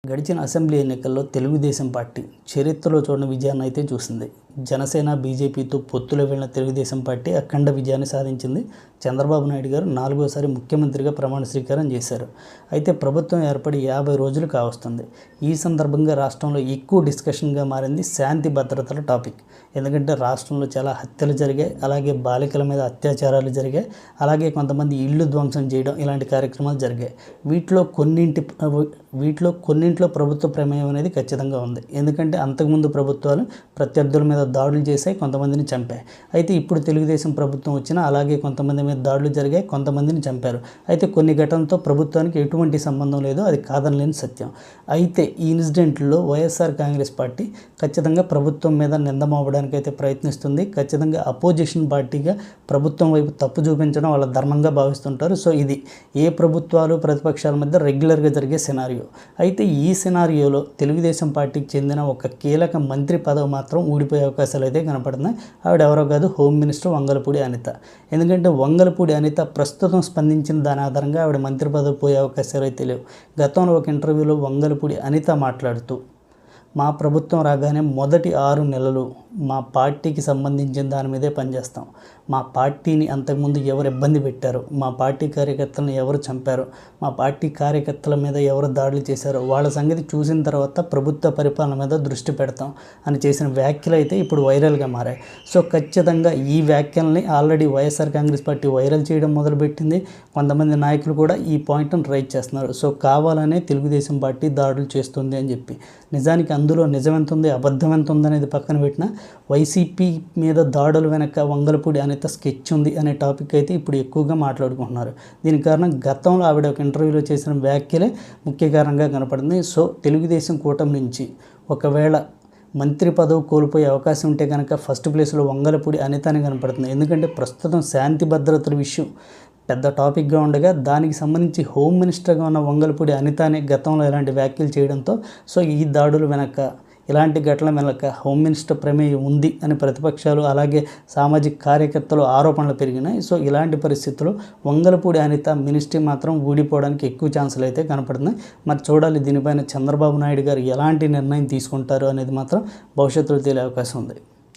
గడిచిన అసెంబ్లీ ఎన్నికల్లో తెలుగుదేశం పార్టీ చరిత్రలో చూడని విజయాన్ని అయితే చూసింది. జనసేన బీజేపీతో పొత్తులో వెళ్ళిన తెలుగుదేశం పార్టీ అఖండ విజయాన్ని సాధించింది. చంద్రబాబు నాయుడు గారు 4వసారి ముఖ్యమంత్రిగా ప్రమాణ స్వీకారం చేశారు. అయితే ప్రభుత్వం ఏర్పడి 50 రోజులు కావస్తుంది. ఈ సందర్భంగా రాష్ట్రంలో ఎక్కువ డిస్కషన్గా మారింది శాంతి భద్రతల టాపిక్. ఎందుకంటే రాష్ట్రంలో చాలా హత్యలు జరిగాయి, అలాగే బాలికల మీద అత్యాచారాలు జరిగాయి, అలాగే కొంతమంది ఇళ్ళు ధ్వంసం చేయడం ఇలాంటి కార్యక్రమాలు జరిగాయి. వీటిలో కొన్నింట్లో ప్రభుత్వ ప్రమేయం అనేది ఖచ్చితంగా ఉంది. ఎందుకంటే అంతకుముందు ప్రభుత్వాలు ప్రత్యర్థుల మీద దాడులు చేశాయి, కొంతమందిని చంపాయి. అయితే ఇప్పుడు తెలుగుదేశం ప్రభుత్వం వచ్చినా అలాగే కొంతమంది మీద దాడులు జరిగాయి, కొంతమందిని చంపారు. అయితే కొన్ని ఘటనలతో ప్రభుత్వానికి ఎటువంటి సంబంధం లేదు, అది కాదనలేని సత్యం. అయితే ఈ ఇన్సిడెంట్లో వైఎస్ఆర్ కాంగ్రెస్ పార్టీ ఖచ్చితంగా ప్రభుత్వం మీద నింద మోపడానికి అయితే ప్రయత్నిస్తుంది. ఖచ్చితంగా అపోజిషన్ పార్టీగా ప్రభుత్వం వైపు తప్పు చూపించడం వాళ్ళ ధర్మంగా భావిస్తుంటారు. సో ఇది ఏ ప్రభుత్వాలు ప్రతిపక్షాల మధ్య రెగ్యులర్గా జరిగే సినారియో. అయితే ఈ సినారియోలో తెలుగుదేశం పార్టీకి చెందిన ఒక కీలక మంత్రి పదవి మాత్రం ఊడిపోయే అవకాశాలు అయితే కనపడుతున్నాయి. ఆవిడ ఎవరో కాదు, హోమ్ మినిస్టర్ వంగలపూడి అనిత. ఎందుకంటే వంగలపూడి అనిత ప్రస్తుతం స్పందించిన దాని ఆధారంగా ఆవిడ మంత్రి పదవి పోయే అవకాశాలు అయితే లేవు. గతంలో ఒక ఇంటర్వ్యూలో వంగలపూడి అనిత మాట్లాడుతూ, మా ప్రభుత్వం రాగానే మొదటి 6 నెలలు మా పార్టీకి సంబంధించిన దాని మీదే పనిచేస్తాం. మా పార్టీని అంతకుముందు ఎవరు ఇబ్బంది పెట్టారో, మా పార్టీ కార్యకర్తలను ఎవరు చంపారో, మా పార్టీ కార్యకర్తల మీద ఎవరు దాడులు చేశారో వాళ్ళ సంగతి చూసిన తర్వాత ప్రభుత్వ పరిపాలన మీద దృష్టి పెడతాం అని చేసిన వ్యాఖ్యలు అయితే ఇప్పుడు వైరల్గా మారాయి. సో ఖచ్చితంగా ఈ వ్యాఖ్యల్ని ఆల్రెడీ వైఎస్ఆర్ కాంగ్రెస్ పార్టీ వైరల్ చేయడం మొదలుపెట్టింది. కొంతమంది నాయకులు కూడా ఈ పాయింట్ను రైజ్ చేస్తున్నారు. సో కావాలనే తెలుగుదేశం పార్టీ దాడులు చేస్తుంది అని చెప్పి. నిజానికి అందులో నిజం ఎంత ఉంది, అబద్ధం ఎంత ఉందనేది పక్కన పెట్టిన వైసీపీ మీద దాడుల వెనక వంగలపూడి అనిత స్కెచ్ ఉంది అనే టాపిక్ అయితే ఇప్పుడు ఎక్కువగా మాట్లాడుకుంటున్నారు. దీనికి కారణం గతంలో ఆవిడ ఒక ఇంటర్వ్యూలో చేసిన వ్యాఖ్యలే ముఖ్య కారణంగా కనపడింది. సో తెలుగుదేశం కూటమి నుంచి ఒకవేళ మంత్రి పదవి కోల్పోయే అవకాశం ఉంటే కనుక ఫస్ట్ ప్లేస్లో వంగలపూడి అనిత అని కనపడుతుంది. ఎందుకంటే ప్రస్తుతం శాంతి భద్రతల విషయం పెద్ద టాపిక్గా ఉండగా దానికి సంబంధించి హోమ్ మినిస్టర్గా ఉన్న వంగలపూడి అనిత అనే గతంలో ఇలాంటి వ్యాఖ్యలు చేయడంతో సో ఈ దాడుల వెనక, ఇలాంటి ఘటనల వెనక హోమ్ మినిస్టర్ ప్రమేయం ఉంది అని ప్రతిపక్షాలు అలాగే సామాజిక కార్యకర్తలు ఆరోపణలు పెరిగినాయి. సో ఇలాంటి పరిస్థితుల్లో వంగలపూడి అనిత మినిస్ట్రీ మాత్రం ఊడిపోవడానికి ఎక్కువ ఛాన్సులు అయితే కనపడుతున్నాయి. మరి చూడాలి దీనిపైన చంద్రబాబు నాయుడు గారు ఎలాంటి నిర్ణయం తీసుకుంటారు అనేది మాత్రం భవిష్యత్తులో తేలే అవకాశం ఉంది.